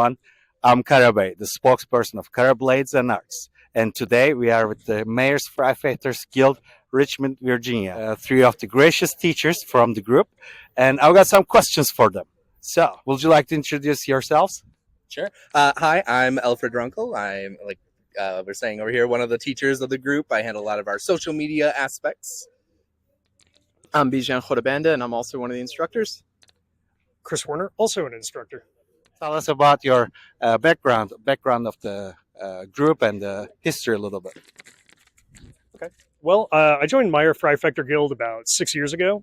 everyone. I'm Qara Bey, the spokesperson of Qara Blades Arts. And today we are with the Meyer Freifechter Guild, Richmond, Virginia. Three of the gracious teachers from the group. And I've got some questions for them. So, would you like to introduce yourselves? Sure. Hi, I'm Alfred Runkle. I'm, we're saying over here, one of the teachers of the group. I handle a lot of our social media aspects. I'm Bijan Khorabanda, and I'm also one of the instructors. Chris Warner, also an instructor. Tell us about your background of the group and the history a little bit. Okay. Well, I joined Meyer Freifechter Guild about 6 years ago.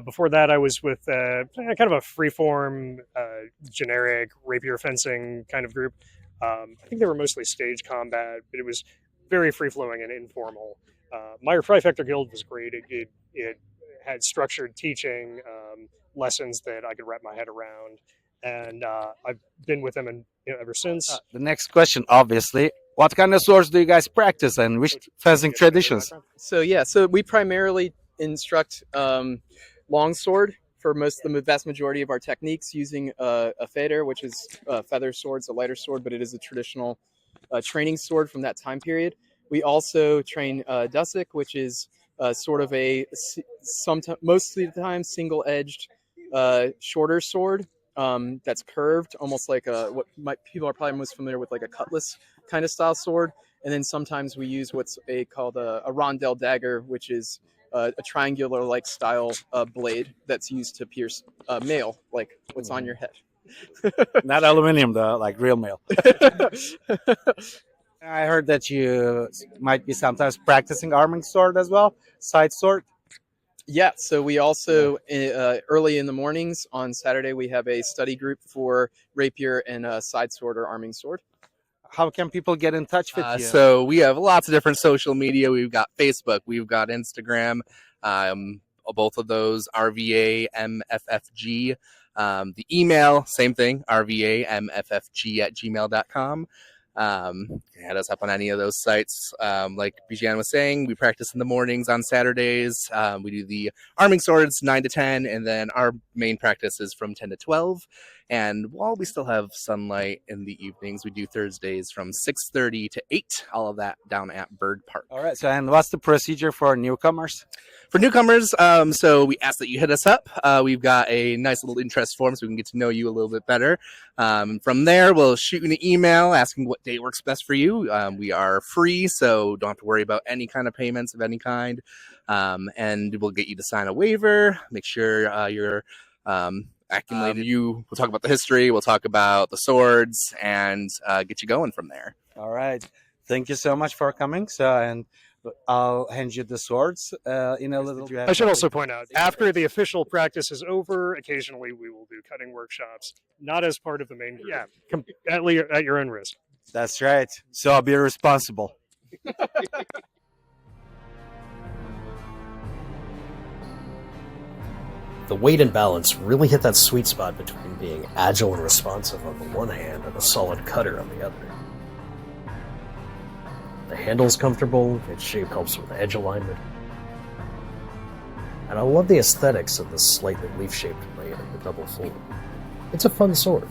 Before that, I was with kind of a freeform, generic rapier fencing kind of group. I think they were mostly stage combat, but it was very free-flowing and informal. Meyer Freifechter Guild was great. It had structured teaching, lessons that I could wrap my head around, and I've been with them ever since. The next question, obviously, what kind of swords do you guys practice and which fencing traditions? So we primarily instruct longsword for the vast majority of our techniques, using a feather, which is a feather sword. It's a lighter sword, but it is a traditional training sword from that time period. We also train Dusik, which is sort of mostly the time single-edged shorter sword that's curved, almost like people are probably most familiar with, like a cutlass kind of style sword. And then sometimes we use what's called a rondelle dagger, which is a triangular-like style blade that's used to pierce mail, like what's on your head. Not aluminum, though, like real mail. I heard that you might be sometimes practicing arming sword as well, side sword. Yeah, so we also, early in the mornings on Saturday, we have a study group for rapier and side sword or arming sword. How can people get in touch with you? So we have lots of different social media. We've got Facebook, we've got Instagram, both of those, RVA MFFG. The email, same thing, rvamffg@gmail.com. Hit us up on any of those sites. Like Bijan was saying, we practice in the mornings on Saturdays. We do the arming swords 9 to 10, and then our main practice is from 10 to 12. And while we still have sunlight in the evenings, we do Thursdays from 6:30 to 8. All of that down at Bird Park. All right. So, and what's the procedure for newcomers? For newcomers, so we ask that you hit us up. We've got a nice little interest form so we can get to know you a little bit better. From there, we'll shoot you an email asking what date works best for you. We are free, so don't have to worry about any kind of payments of any kind. And we'll get you to sign a waiver, make sure you're accumulated. We'll talk about the history, we'll talk about the swords, and get you going from there. All right. Thank you so much for coming. And I'll hand you the swords in a little bit. I should also point out, after the official practice is over, occasionally we will do cutting workshops, not as part of the main group. Yeah, at your own risk. That's right. So I'll be responsible. The weight and balance really hit that sweet spot between being agile and responsive on the one hand and a solid cutter on the other. The handle's comfortable, its shape helps with edge alignment. And I love the aesthetics of the slightly leaf-shaped blade and the double fold. It's a fun sword.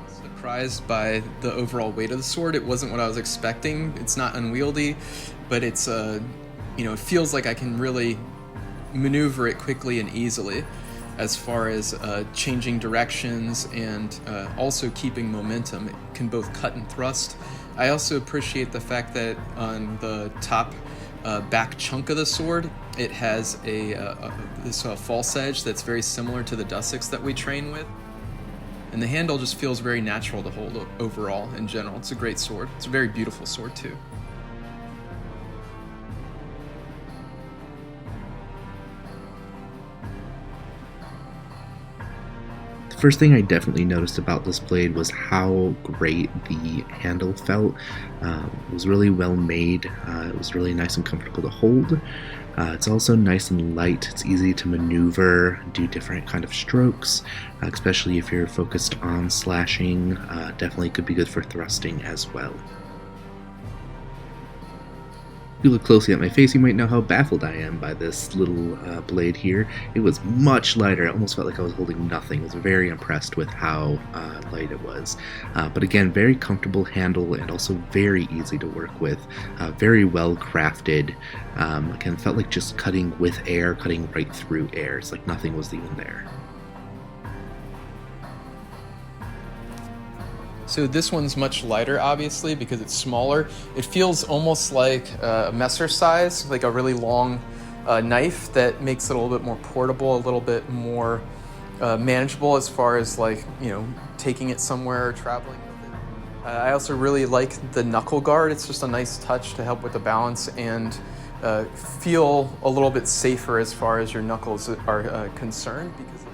Surprised by the overall weight of the sword. It wasn't what I was expecting. It's not unwieldy, but it's it feels like I can really maneuver it quickly and easily as far as changing directions and also keeping momentum. It can both cut and thrust. I also appreciate the fact that on the top back chunk of the sword, it has this false edge that's very similar to the Dusiks that we train with. And the handle just feels very natural to hold overall in general. It's a great sword. It's a very beautiful sword too. The first thing I definitely noticed about this blade was how great the handle felt. It was really well made. It was really nice and comfortable to hold. It's also nice and light. It's easy to maneuver, do different kind of strokes, especially if you're focused on slashing. Definitely could be good for thrusting as well. If you look closely at my face, you might know how baffled I am by this little blade here. It was much lighter. I almost felt like I was holding nothing. I was very impressed with how light it was. But again, very comfortable handle and also very easy to work with. Very well crafted. Again, felt like just cutting with air, cutting right through air. It's like nothing was even there. So this one's much lighter, obviously, because it's smaller. It feels almost like a messer size, like a really long knife that makes it a little bit more portable, a little bit more manageable as far as like, you know, taking it somewhere or traveling with it. I also really like the knuckle guard. It's just a nice touch to help with the balance and feel a little bit safer as far as your knuckles are concerned, because